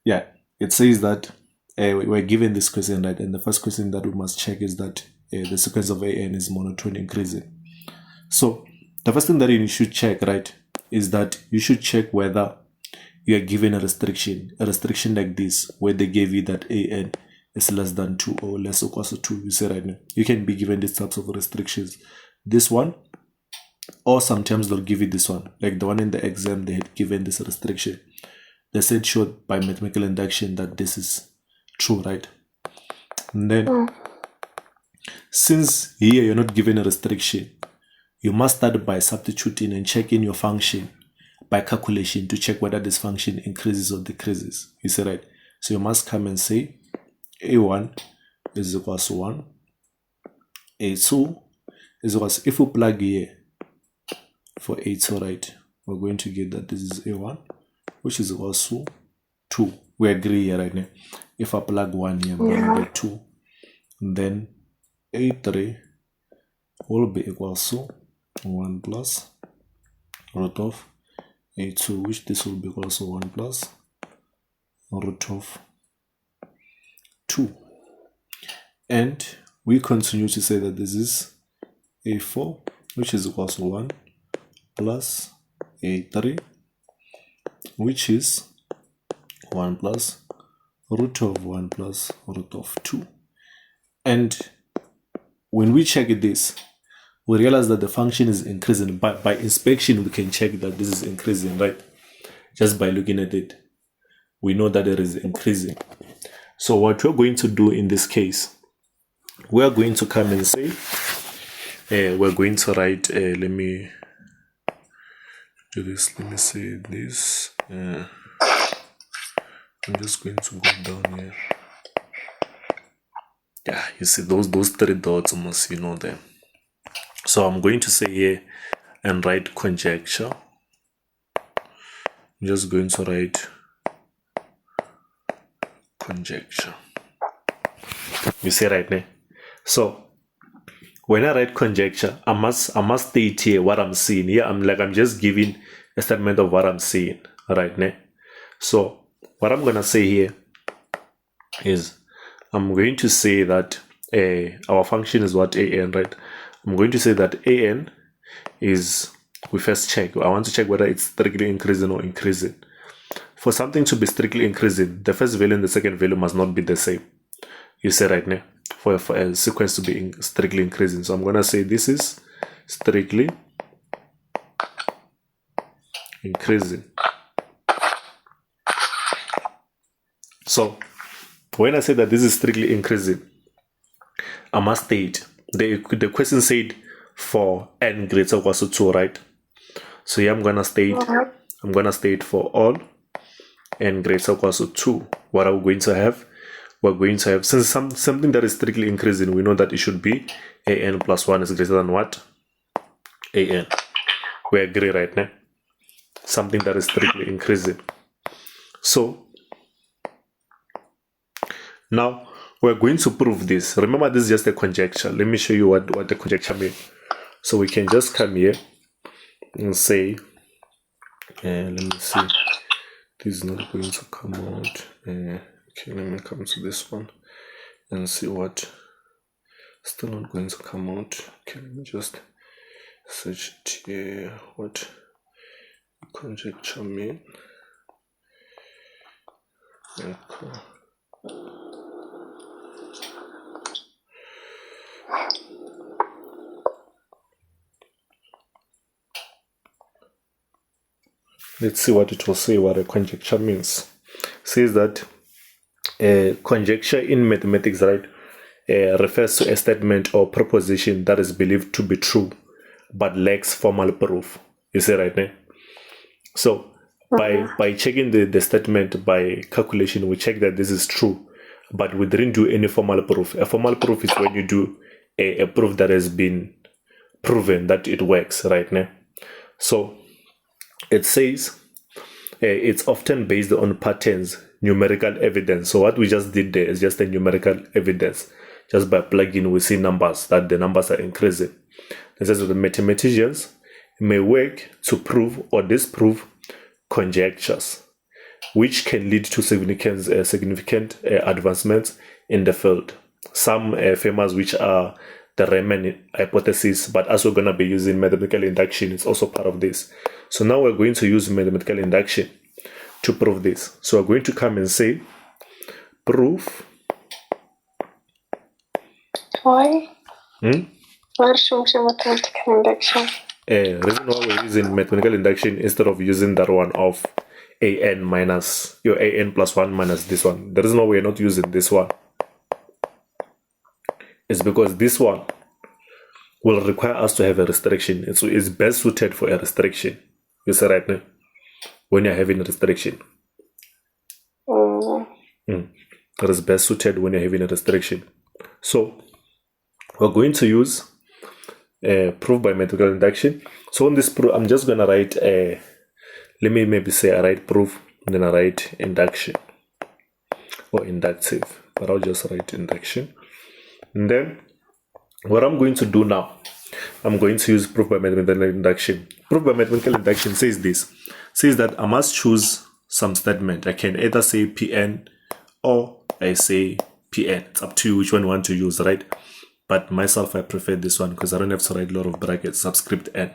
Yeah, it says that we're given this question, right? And the first question that we must check is that the sequence of AN is monotone increasing. So the first thing that you should check, right, is that you should check whether you are given a restriction like this, where they gave you that AN is less than 2 or less or equal to 2. You say right now, you can be given these types of restrictions. This one, or sometimes they'll give you this one, like the one in the exam, they had given this restriction. They said showed by mathematical induction that this is true, right? And then, since here you're not given a restriction, you must start by substituting and checking your function by calculation to check whether this function increases or decreases. You see, right? So you must come and say A1 is equal to 1, A2 is equal to, if we plug here for A2, right, we're going to get that this is A1, which is equal to 2. We agree here right now. If I plug 1 here, I'm going to get 2. And then A3 will be equal to 1 plus root of A2, which this will be equal to 1 plus root of 2. And we continue to say that this is A4, which is equal to 1 plus A3, which is 1 plus root of 1 plus root of 2. And when we check this, we realize that the function is increasing. But by inspection, we can check that this is increasing, right? Just by looking at it, we know that it is increasing. So what we're going to do in this case, we're going to come and say, we're going to write, let me do this, let me say this. I'm just going to go down here. Yeah, you see those 3 dots almost, you know them. So I'm going to say here and write conjecture. I'm just going to write conjecture. You see right now. So when I write conjecture, I must state here what I'm seeing. Here I'm just giving a statement of what I'm seeing right now. So what I'm gonna say here is I'm going to say that our function is what AN, right? I'm going to say that AN is, we first check, I want to check whether it's strictly increasing or increasing. For something to be strictly increasing, the first value and the second value must not be the same. You say right now, for a sequence to be strictly increasing. So I'm going to say this is strictly increasing. So when I say that this is strictly increasing, I must state, the question said for n greater or equal to 2, right? So here I'm gonna state for all n greater or equal to 2. What are we going to have? We're going to have, since something that is strictly increasing, we know that it should be an plus 1 is greater than what? An. We agree right now. Something that is strictly increasing. So now we're going to prove this. Remember, this is just a conjecture. Let me show you what the conjecture means. So we can just come here and say, let me see, this is not going to come out. Okay, let me come to this one and see what, still not going to come out. Okay, let me just search it here, what conjecture mean. Okay. Let's see what it will say, what a conjecture means. It says that conjecture in mathematics, right, refers to a statement or proposition that is believed to be true but lacks formal proof. You see right now? So by checking the statement by calculation, we check that this is true, but we didn't do any formal proof. A formal proof is when you do a proof that has been proven that it works right now. So it says it's often based on patterns, numerical evidence. So what we just did there is just a numerical evidence. Just by plugging, we see numbers, that the numbers are increasing. It says that the mathematicians may work to prove or disprove conjectures. which can lead to significant advancements in the field. Some famous, which are the Riemann hypothesis, but as we're going to be using mathematical induction, it's also part of this. So now we're going to use mathematical induction to prove this. So we're going to come and say, proof. Why? Why should we mathematical induction? Reason why we're using mathematical induction instead of using that one of an minus your an plus 1 minus this one. The reason why we're not using this one is because this one will require us to have a restriction. It's best suited for a restriction. You see right now, when you're having a restriction. It is best suited when you're having a restriction. So we're going to use proof by mathematical induction. So on this proof, I'm just going to write let me maybe say I write proof, and then I write induction or inductive, but I'll just write induction. And then what I'm going to do now, I'm going to use proof by mathematical induction. Proof by mathematical induction says this, says that I must choose some statement. I can either say Pn or I say Pn. It's up to you which one you want to use, right? But myself, I prefer this one because I don't have to write a lot of brackets, subscript n.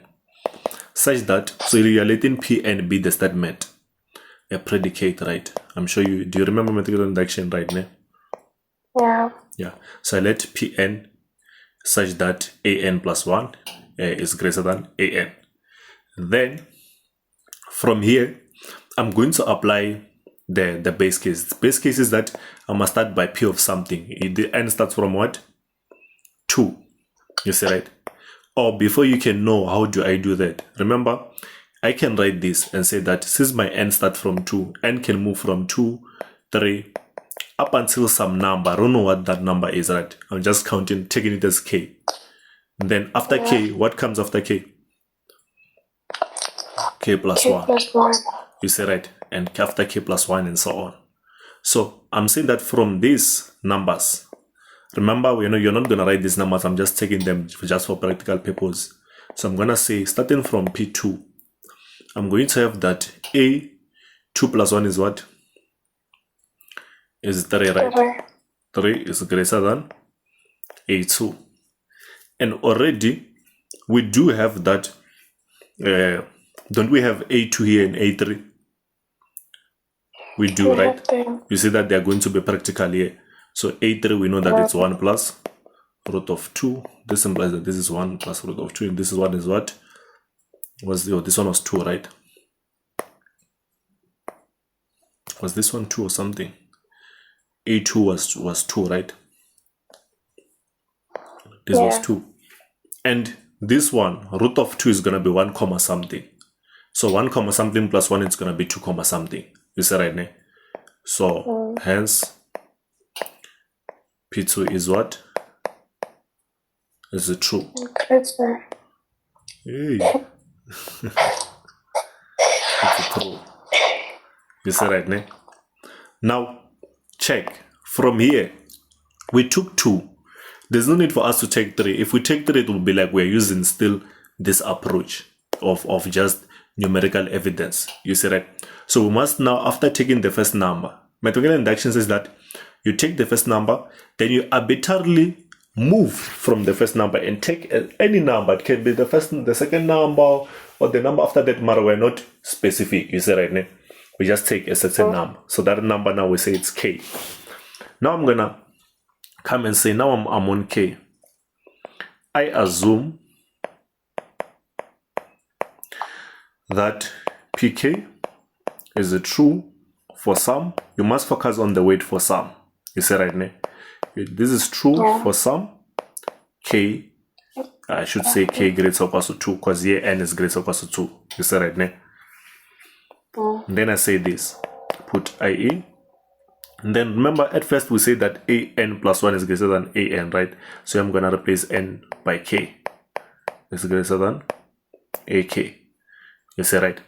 Such that, so you're letting Pn be the statement, a predicate, right? I'm sure you, do you remember mathematical induction, right? Ne? Yeah. Yeah. So I let Pn such that an plus 1 is greater than an. Then, from here, I'm going to apply the base case. The base case is that I must start by P of something. The n starts from what? 2. You see, right? Or before you can know how do I do that, remember, I can write this and say that since my n starts from 2, n can move from 2, 3, up until some number. I don't know what that number is, right? I'm just counting, taking it as k. And then after k, what comes after k? K plus 1. Plus 1. You see, right? And after k plus 1 and so on. So I'm saying that from these numbers, remember, you're not going to write these numbers. I'm just taking them just for practical purpose. So I'm going to say, starting from P2, I'm going to have that A, 2 plus 1 is what? Is 3, right? 3 is greater than A2. And already, we do have that. Don't we have A2 here and A3? We do, right? You see that they're going to be practical here. So A3, we know that it's 1 plus root of 2. This implies that this is 1 plus root of 2. And this one is what? This one was 2, right? Was this one 2 or something? A2 was 2, right? This was 2. And this one, root of 2 is going to be 1 comma something. So 1 comma something plus 1 is going to be 2 comma something. You see right now? So hence, P2 is what? Is it true? Greater. Hey. It's true. You see right now? Now, check. From here, we took 2. There's no need for us to take 3. If we take 3, it will be like we're using still this approach of just numerical evidence. You see, right? So we must now, after taking the first number, mathematical induction says that you take the first number, then you arbitrarily move from the first number and take any number. It can be the second number, or the number after that, matter. We're not specific. You see, right now? We just take a certain number. So that number now we say it's k. Now I'm gonna come and say, now I'm on k. I assume that pk is true for some. You must focus on the weight for some. You see right now? This is true for some. K, I should say k greater or equal to 2, because here n is greater or equal to 2. You see right now? Then I say this, put IA. And then remember, at first we say that an plus 1 is greater than an, right? So I'm going to replace n by k. It's greater than ak. You see, right?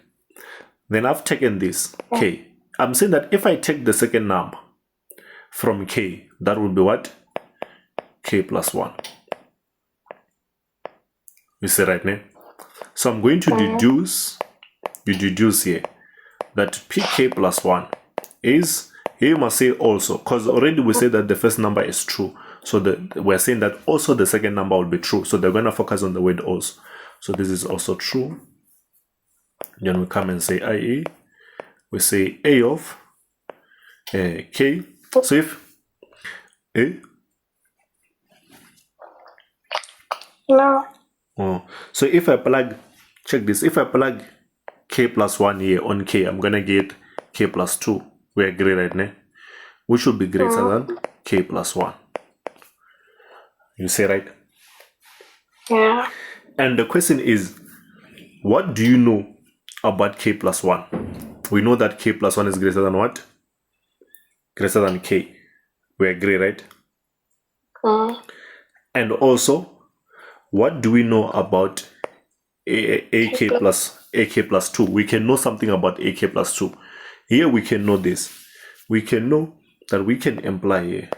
Then I've taken this k. I'm saying that if I take the second number from k, that will be what? K plus 1. You see right now? So I'm going to deduce, you deduce here, that pk plus 1 is, here you must say also, because already we said that the first number is true. So we're saying that also the second number will be true. So they're going to focus on the word also. So this is also true. Then we come and say IE. We say A of K. So if A. No. Oh, so if I plug, check this. If I plug K plus 1 here on K, I'm going to get K plus 2. We agree right now? Which should be greater than K plus 1. You say right? Yeah. And the question is, what do you know about K plus 1? We know that K plus 1 is greater than what? Greater than K. We agree, right? And also, what do we know about AK plus 2? We can know something about AK plus 2. Here we can know this. We can know that we can imply here.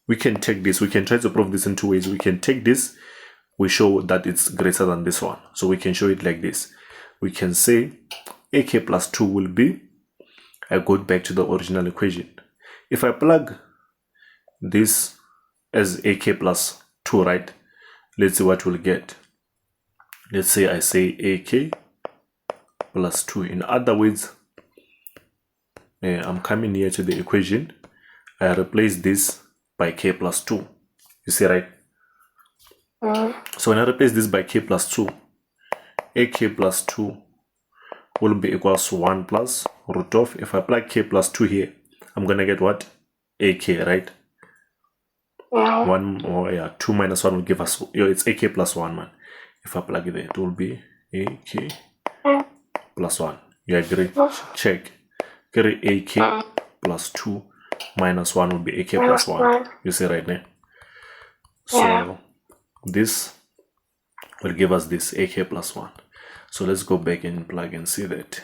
We can take this. We can try to prove this in two ways. We can take this. We show that it's greater than this one. So we can show it like this. We can say AK plus 2 will be, I go back to the original equation. If I plug this as AK plus 2, right? Let's see what we'll get. Let's say I say AK plus 2. In other words, I'm coming here to the equation. I replace this by K plus 2. You see, right? So when I replace this by K plus 2, AK plus 2 will be equals to 1 plus root of, if I plug K plus 2 here, I'm going to get what? AK, right? Yeah. 2 minus 1 will give us, it's AK plus 1, man. If I plug it there, it will be AK plus 1. You agree? Check. Carry AK plus 2 minus 1 will be AK plus 1. You see right now? So this will give us this AK plus 1. So let's go back and plug and see that.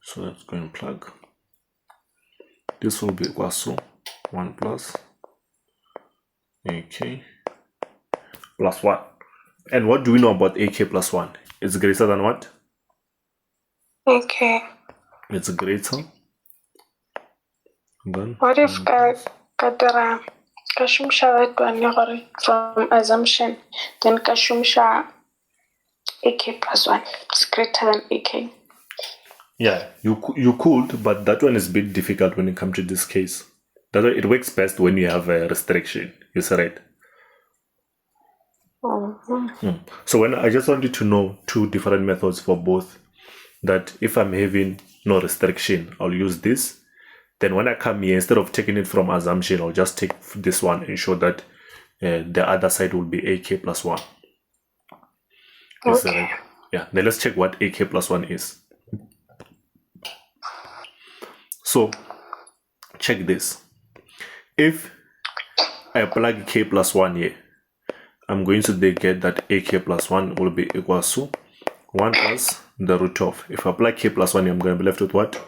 So let's go and plug. This will be equals to 1 plus AK plus 1. And what do we know about AK plus 1? It's greater than what? Okay. It's greater than. What if Kashumsha from assumption, then Kashumsha AK plus 1 is greater than AK? Yeah, you could, but that one is a bit difficult when it comes to this case. That's why it works best when you have a restriction. You say right? So when I just wanted to know two different methods for both. That if I'm having no restriction, I'll use this. Then when I come here, instead of taking it from assumption, I'll just take this one and show that the other side will be AK plus 1. Okay. Right? Yeah, then let's check what AK plus 1 is. So, check this. If I plug K plus 1 here, I'm going to get that AK plus 1 will be equals to 1 plus the root of. If I apply K plus 1 here, I'm going to be left with what?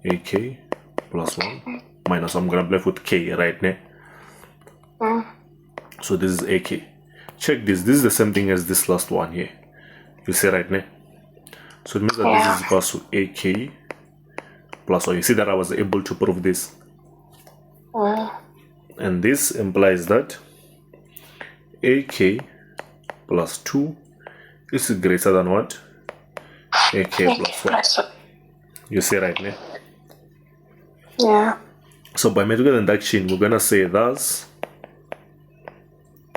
AK plus 1 minus, I'm going to be left with K right now. So this is AK. Check this. This is the same thing as this last one here. You see right now? So it means that this is equals to AK plus 1. You see that I was able to prove this. And this implies that AK plus 2 is greater than what? AK plus 1. You see right now? Yeah. So by mathematical induction, we're gonna say thus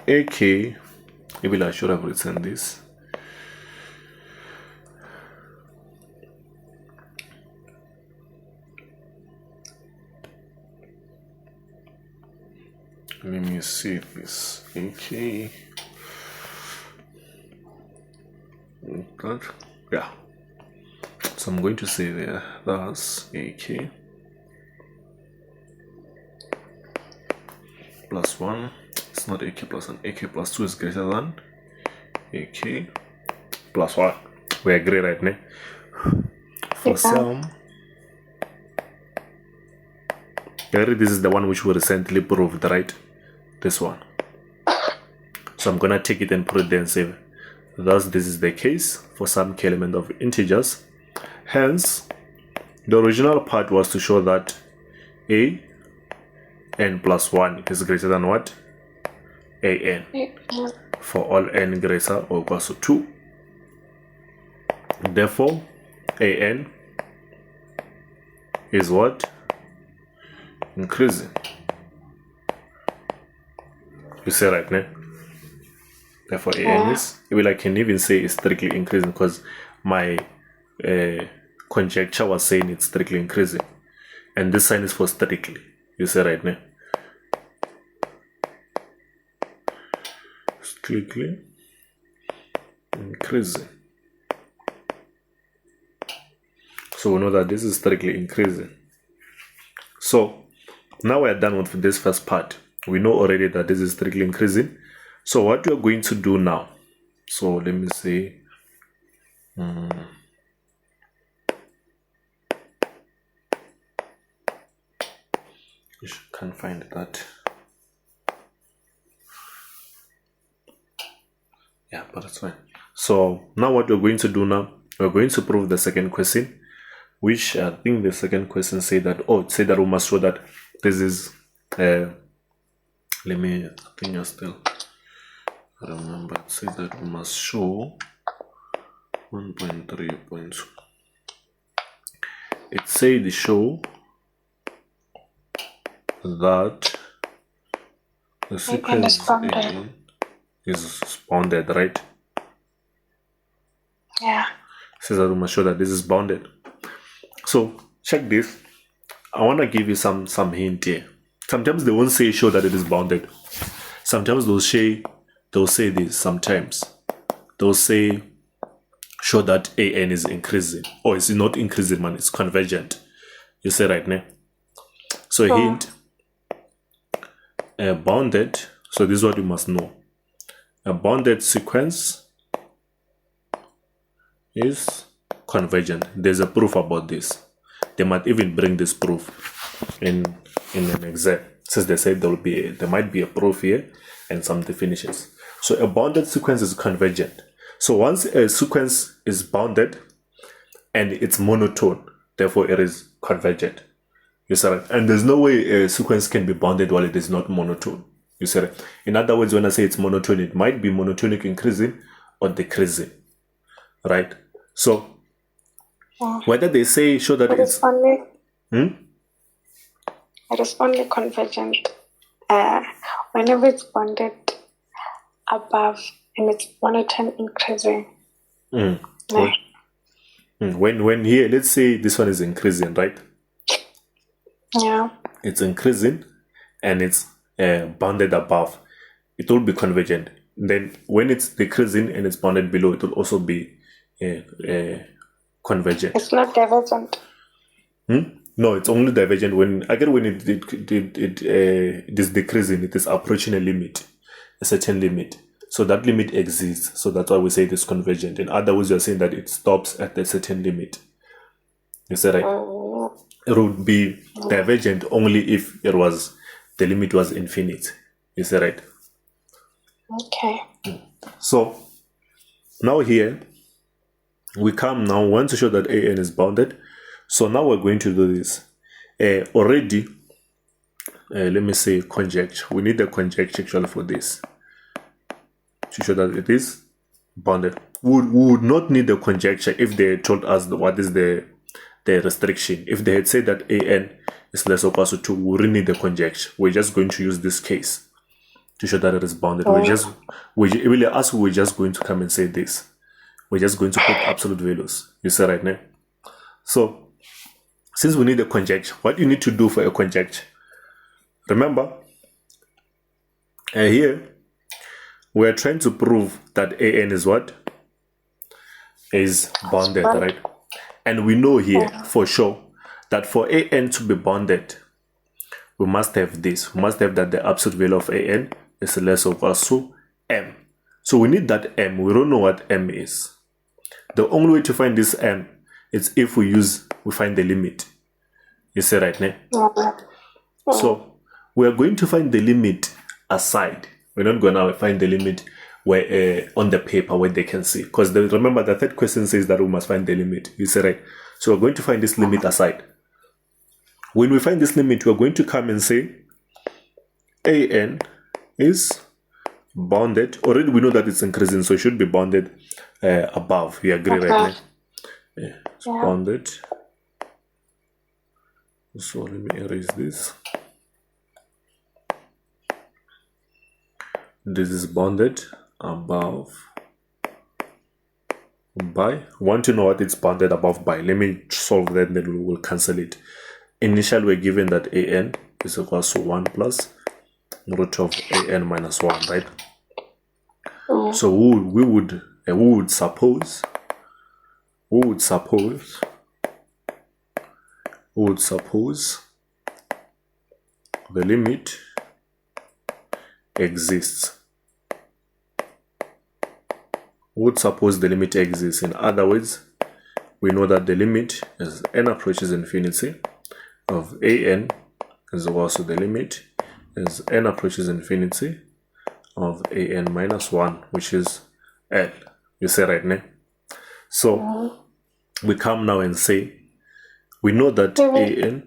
AK, maybe I should have written this. Let me see this. AK. That. Yeah. So I'm going to say there, thus AK plus 1. It's not AK plus 1. AK plus 2 is greater than AK plus 1. We agree right now? For some, this is the one which we recently proved, right? This one. So I'm gonna take it and put it there and save. Thus, this is the case for some K element of integers. Hence, the original part was to show that an plus 1 is greater than what? An. For all n greater or equal to 2. Therefore, an is what? Increasing. You say right now? Therefore, an is, well, I can even say it's strictly increasing because my conjecture was saying it's strictly increasing. And this sign is for strictly. You say right now? Strictly increasing. So we know that this is strictly increasing. So now we're done with this first part. We know already that this is strictly increasing. So what we're going to do now, so let me see. Can't find that. Yeah, but it's fine. So now what we're going to do now, we're going to prove the second question, which I think the second question say that, say that we must show that this is, I think you're still, remember, it says that we must show 1.3.2. It says the show that the sequence is bounded, right? Yeah. It says that we must show that this is bounded. So check this. I want to give you some hint here. Sometimes they won't say show that it is bounded. Sometimes they'll say this. Sometimes they'll say show that an is increasing, or it's not increasing, man. It's convergent. You say right now. So hint. Bounded. So this is what you must know. A bounded sequence is convergent. There's a proof about this. They might even bring this proof in an exam, since they said there might be a proof here and some definitions. So a bounded sequence is convergent. So once a sequence is bounded and it's monotone, therefore it is convergent. You see right? And there's no way a sequence can be bounded while it is not monotone. You see right? In other words, when I say it's monotone, it might be monotonic increasing or decreasing. Right? So whether they say show that it's only it is only convergent whenever it's bounded above and it's monotone increasing. When here, let's say this one is increasing, right? Yeah. It's increasing and it's bounded above. It will be convergent. Then when it's decreasing and it's bounded below, it will also be convergent. It's not divergent. No, it's only divergent when it is decreasing, it is approaching a certain limit. So that limit exists. So that's why we say it is convergent. In other words, you're saying that it stops at a certain limit. You say right? It would be divergent only if the limit was infinite. You say right? Okay. So now here we want to show that an is bounded. So now we're going to do this. Already, let me say conjecture. We need the conjecture actually for this to show that it is bounded. We would not need the conjecture if they told us what is the restriction. If they had said that an is less or equal to 2, we wouldn't need the conjecture. We're just going to use this case to show that it is bounded. We're just going to come and say this. We're just going to put absolute values. You see right now? So since we need a conjecture, what you need to do for a conjecture, remember, here we are trying to prove that an is what? Is bounded, right? And we know here for sure that for an to be bounded, we must have this. We must have that the absolute value of an is less or equal to m. So we need that m. We don't know what m is. The only way to find this m is if we find the limit. You see right now? So we are going to find the limit aside. We're not going to find the limit where on the paper where they can see. Because remember the third question says that we must find the limit. You see right? So we're going to find this limit aside. When we find this limit, we're going to come and say an is bounded. Already we know that it's increasing, so it should be bounded above. We agree, right? Yeah, it's bounded. So let me erase this. This is bounded above by. Want to know what it's bounded above by? Let me solve that, then we will cancel it. Initially, we're given that an is equals to 1 plus root of an minus 1, right? So we would suppose the limit exists. Would suppose the limit exists. In other words, we know that the limit as n approaches infinity of an is equal to the limit as n approaches infinity of an minus 1, which is L. You say right now. So we come now and say we know that an.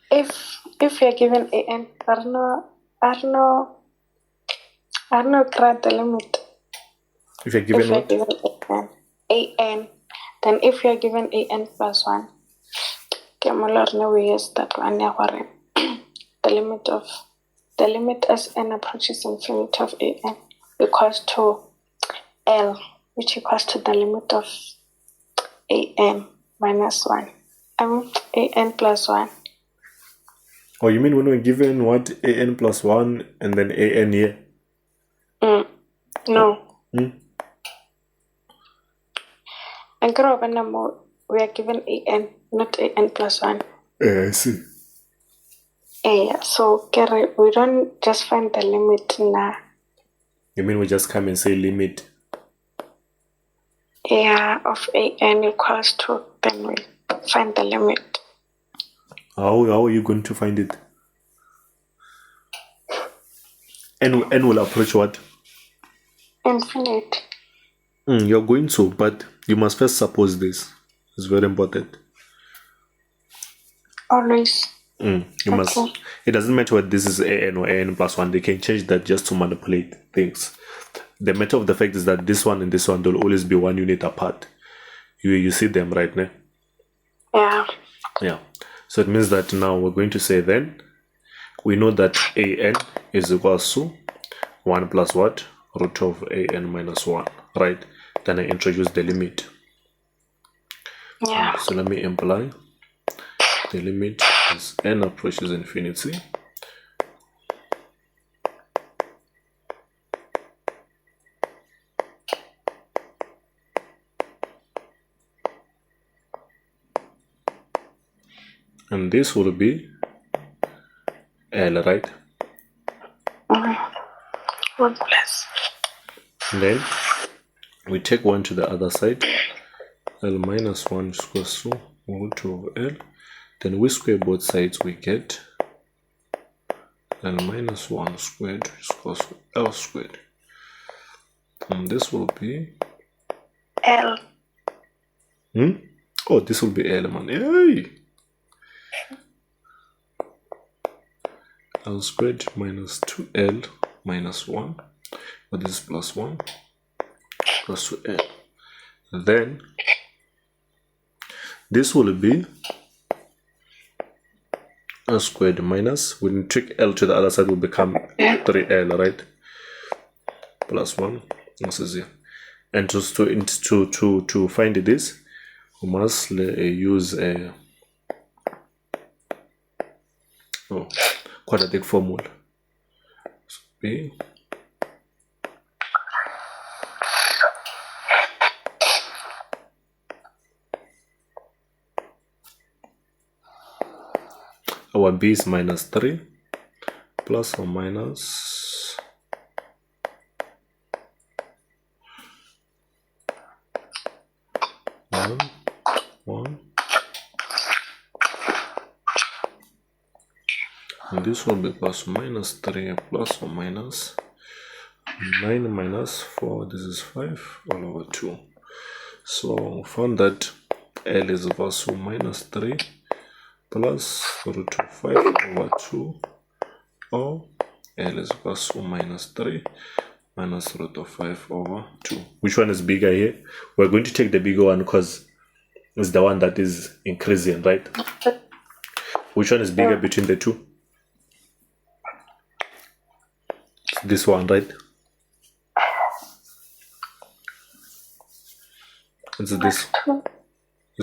If you're given an, I don't know grad the limit. If you're given what? An, then if you're given an plus 1, we use that one. The limit as n approaches infinity of an equals to L, which equals to the limit of an minus 1. An plus 1. Oh, you mean when we're given what? An plus 1 and then an here? No. And we are given an, not an plus 1. I see. Yeah, so we don't just find the limit now. You mean we just come and say limit? Yeah, of an equals to, then we find the limit. How are you going to find it? N will approach what? Infinite. You're going to, but you must first suppose this. It's very important. Always. You must. It doesn't matter whether this is an or an plus 1. They can change that just to manipulate things. The matter of the fact is that this one and this one will always be 1 unit apart. You see them right now? Yeah. So it means that now we're going to say then we know that an is equals to 1 plus what? Root of an minus 1, right? Then I introduce the limit. Yeah. So let me imply the limit as n approaches infinity. And this will be L, right? 1 plus. And then we take 1 to the other side. L minus 1 is equals to root of L. Then we square both sides, we get L minus 1 squared is equals to L squared. And this will be L. Oh, this will be L, man. Yay! L squared minus 2L minus 1. But this is plus 1 plus 2L. Then this will be L squared minus, when you take L to the other side will become 3L, right? Plus 1. This is here. And just to find this, we must use a quadratic formula. So B our B is minus 3 plus or minus 1. And this will be plus or minus 3 plus or minus 9 minus 4. This is 5 all over 2. So found that L is equals to minus 3 plus root of 5 over 2, or L is equals to minus 3 minus root of 5 over 2. Which one is bigger here? We're going to take the bigger one because it's the one that is increasing, right? Which one is bigger between the two? This one, right? It's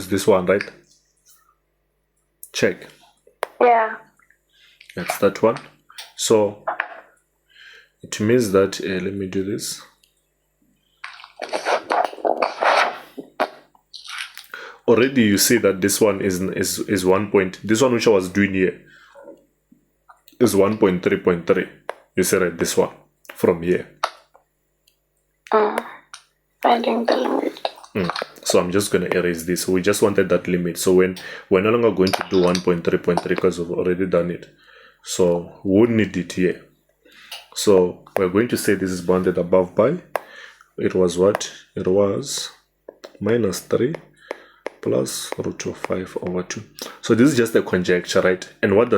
this one, right? Check. Yeah. That's that one. So it means that let me do this. Already you see that this one is 1 point. This one which I was doing here is 1.3.3. You see, right? This one from here. Finding the limit. So I'm just going to erase this. We just wanted that limit. So when we're no longer going to do 1.3.3 because we've already done it. So we won't need it here. So we're going to say this is bounded above by, it was what? It was minus 3 plus root of 5 over 2. So this is just a conjecture, right? And what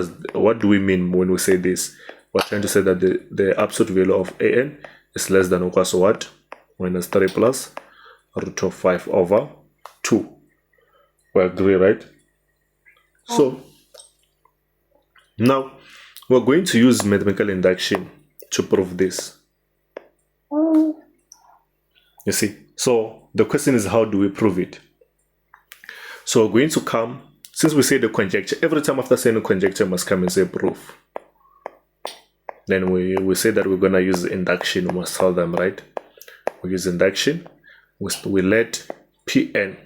do we mean when we say this? We're trying to say that the absolute value of an is less than or equal to what? Minus 3 plus root of 5 over 2. We agree, right? So now we're going to use mathematical induction to prove this. You see, so the question is, how do we prove it? So we're going to come, since we say the conjecture, every time after saying a conjecture must come and say proof. Then we say that we're going to use induction. We must tell them, right? We use induction. We let Pn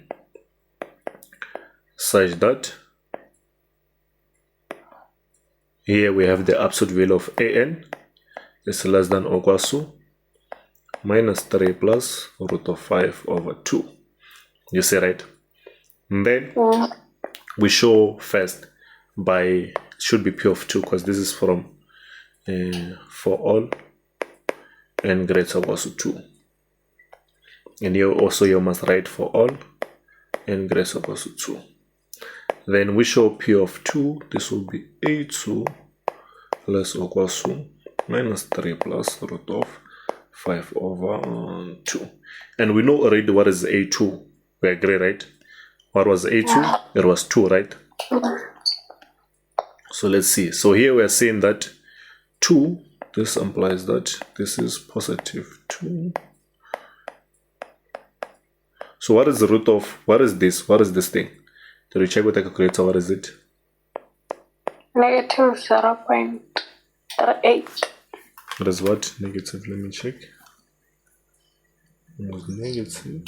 such that here we have the absolute value of an is less than or equal to minus 3 plus root of 5 over 2. You see, right? And then we show first by, should be P of 2 because this is from for all n greater or equal to 2. And here also you must write for all n greater or equal to 2. Then we show P of 2, this will be A2 less or equal to minus 3 plus root of 5 over 2. And we know already what is A2. We agree, right? What was A2? It was 2, right? So let's see. So here we are saying that 2, this implies that this is positive 2. So what is the root of, what is this? What is this thing? Did we check with the calculator? What is it? Negative 0.38. What is what? Negative, let me check. It was negative.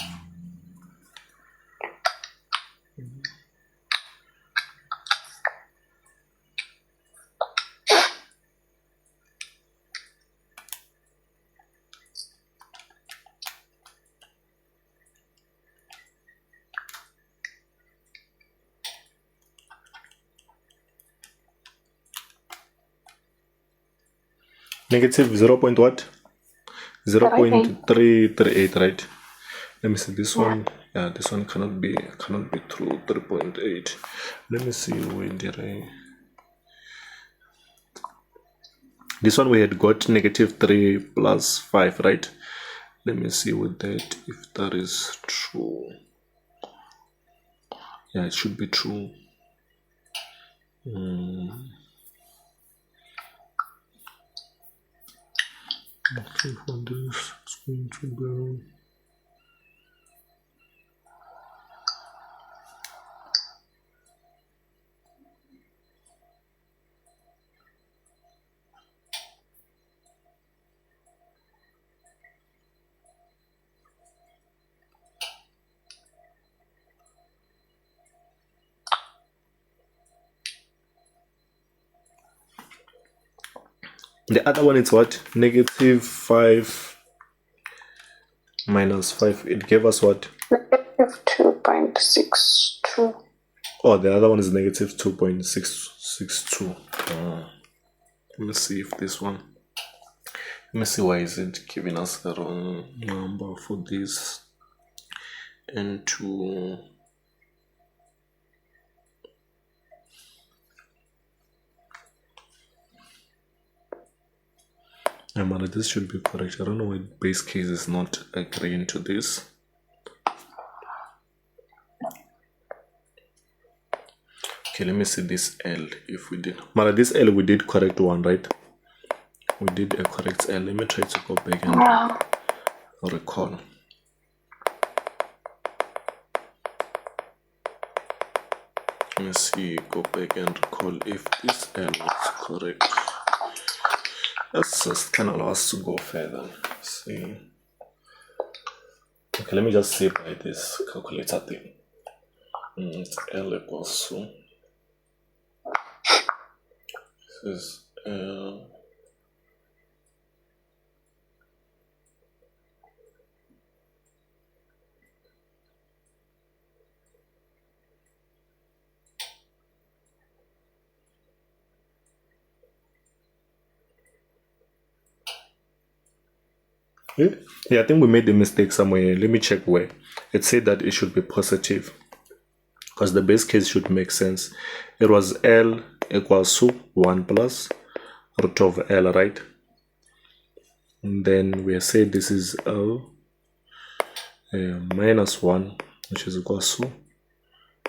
Negative 0. What? 0.338, right? Let me see this one. Yeah, this one cannot be true. 3.8. Let me see, where did I? This one we had got negative 3 plus 5, right? Let me see with that if that is true. Yeah, it should be true. Okay, for this, it's going to be. The other one is what? Negative 5 minus 5. It gave us what? Negative 2.62. Oh, the other one is negative 2.662. Let me see if this one. Let me see why is it giving us the wrong number for this. into this should be correct. I don't know why base case is not agreeing to this. Okay, let me see this L if we did. This L we did correct one, right? We did a correct L. Let me try to go back and recall. Let me see, go back and recall if this L was correct. That's just kind of allow us to go further. See. Okay, let me just see by this calculator thing. L equals to. This is L. Yeah, I think we made a mistake somewhere. Let me check where. It said that it should be positive because the base case should make sense. It was L equals to 1 plus root of L, right? And then we said this is L minus 1, which is equals to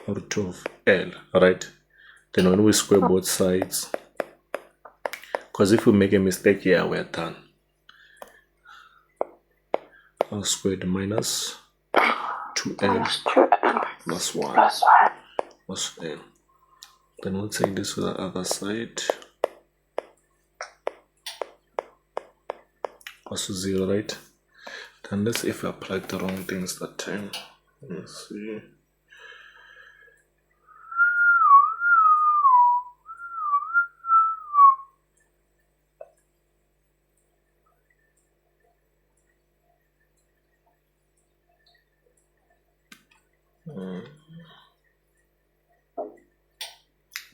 root of L, right? Then when we square both sides, because if we make a mistake here, we're done. L squared minus 2L plus 1 plus L. Then we'll take this to the other side. Equals to 0, right? Then let's see if we applied the wrong things that time. Let's see.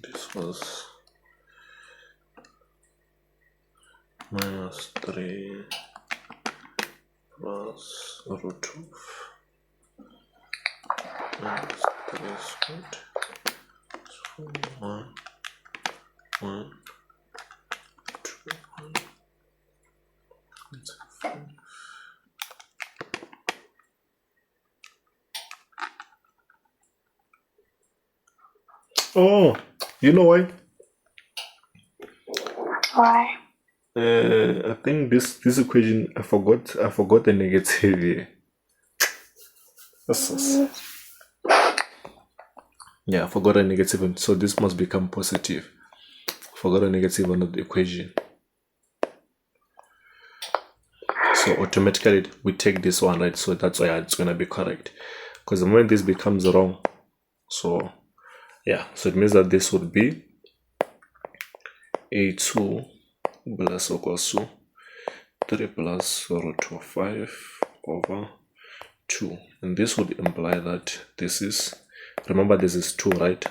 This was minus 3 plus root of minus 3 squared. So 1, 1, 2, 1. Let's have 5. Oh, you know why? Why? I think this equation, I forgot the negative here. Yeah, I forgot a negative, so this must become positive. Forgot a negative on the equation. So automatically we take this one, right? So that's why it's gonna be correct. Because the moment this becomes wrong, so yeah, so it means that this would be A2 plus or equals to 3 plus root of 5 over 2. And this would imply that this is, remember this is 2, right?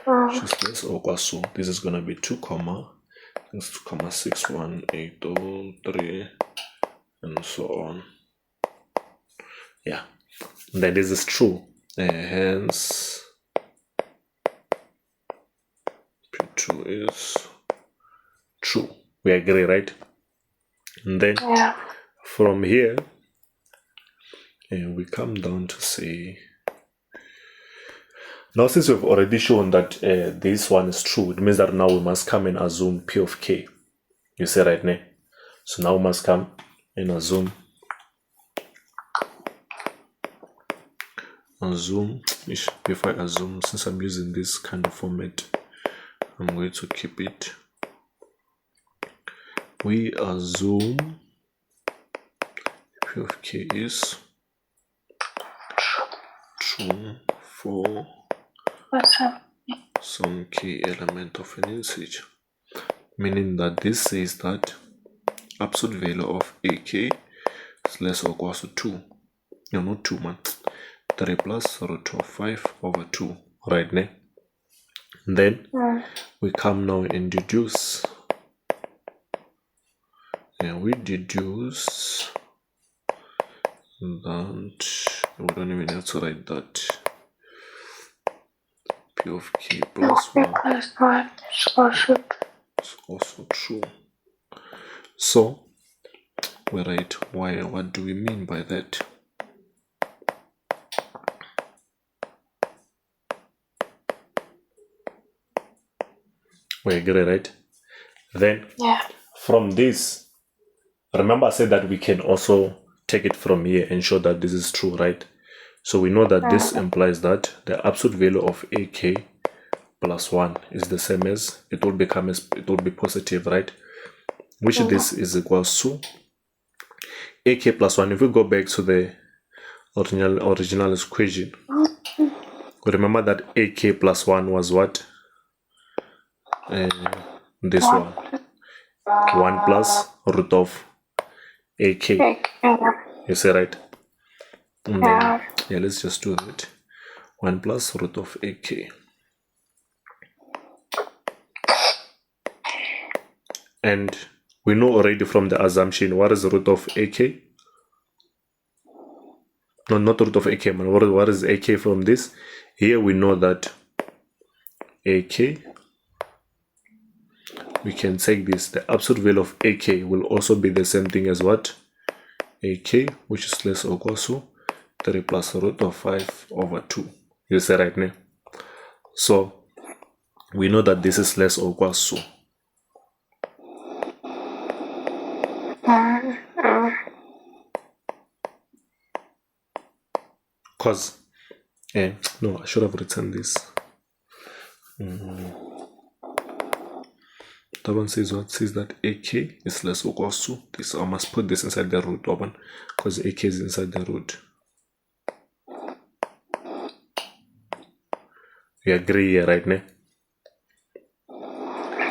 Which is less or equals to, this is going to be 2 comma, 6, 1, 8, 3, and so on. Yeah, and then this is true. Hence, P2 is true. We agree, right? And then from here, we come down to say, now since we've already shown that this one is true, it means that now we must come and assume P of K. You see right now? So now we must come and assume if I assume, since I'm using this kind of format, I'm going to keep it. We assume P of K is true for some key element of an integer, meaning that this says that absolute value of AK is less or equals to 2. No, not 2, man. 3 plus root of 5 over 2, right now. Then we come now and deduce. And we deduce that We don't even have to write that. P of k plus 1 Because 1 is also is also true. So we write why. What do we mean by that? We agree, right? Then from this, remember I said that we can also take it from here and show that this is true, right? So we know that this implies that the absolute value of AK plus 1 is the same as, it will be positive, right? Which this is equals to AK plus 1. If we go back to the original equation, remember that AK plus 1 was what? This one. 1 plus root of AK. You see, right? And then, yeah, let's just do that. 1 plus root of AK. And we know already from the assumption, what is the root of AK? No, not root of AK, man. What is AK from this? Here we know that AK, we can take this, the absolute value of AK will also be the same thing as what? AK, which is less or equal to 3 plus root of 5 over 2. You see right now? So we know that this is less or equal to. Because, no, I should have written this. That one says what? Says that AK is less or equal to this. I must put this inside the root, that one, because AK is inside the root. We agree here, right now?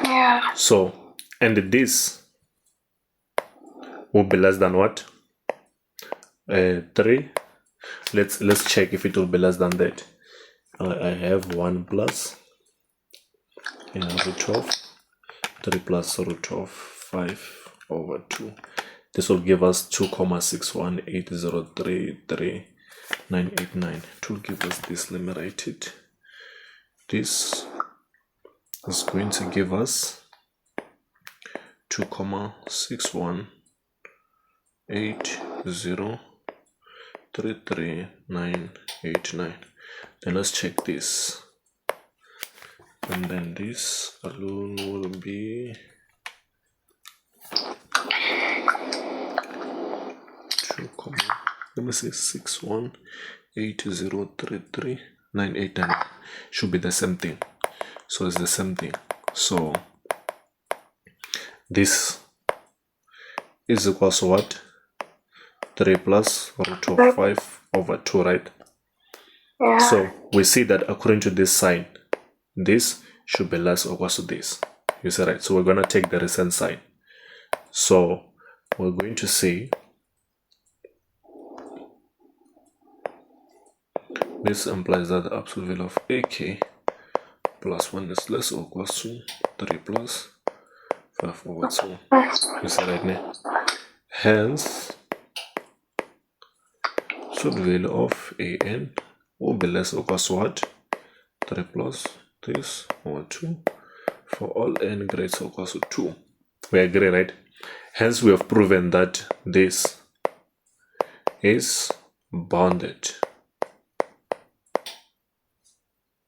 Yeah. So, and this will be less than what? 3. Let's check if it will be less than that. I have 1 plus root of 3 plus root of 5 over 2. This will give us 2,618033989. It will give us this. Let me write it. This is going to give us 2,618033989. Then let's check this. And then this alone will be 618033989. Should be the same thing. So it's the same thing. So this is equal to what? 3 plus root of 5 over 2, right? Yeah. So we see that according to this sign, this should be less or equal to this. You see, right? So we're going to take the recent sign. So we're going to say this implies that the absolute value of AK plus 1 is less or equal to 3 plus 5 over 2. You see right now? Hence, so the value of AN will be less or equal to what? 3 plus this over 2 for all n greater or equal to 2. We agree, right? Hence, we have proven that this is bounded.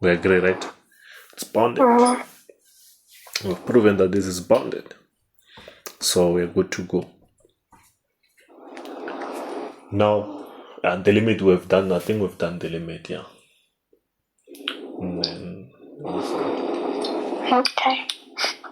We agree, right? It's bounded. We've proven that this is bounded. So we're good to go. Now, the limit we've done, I think we've done the limit, yeah. And then, Okay.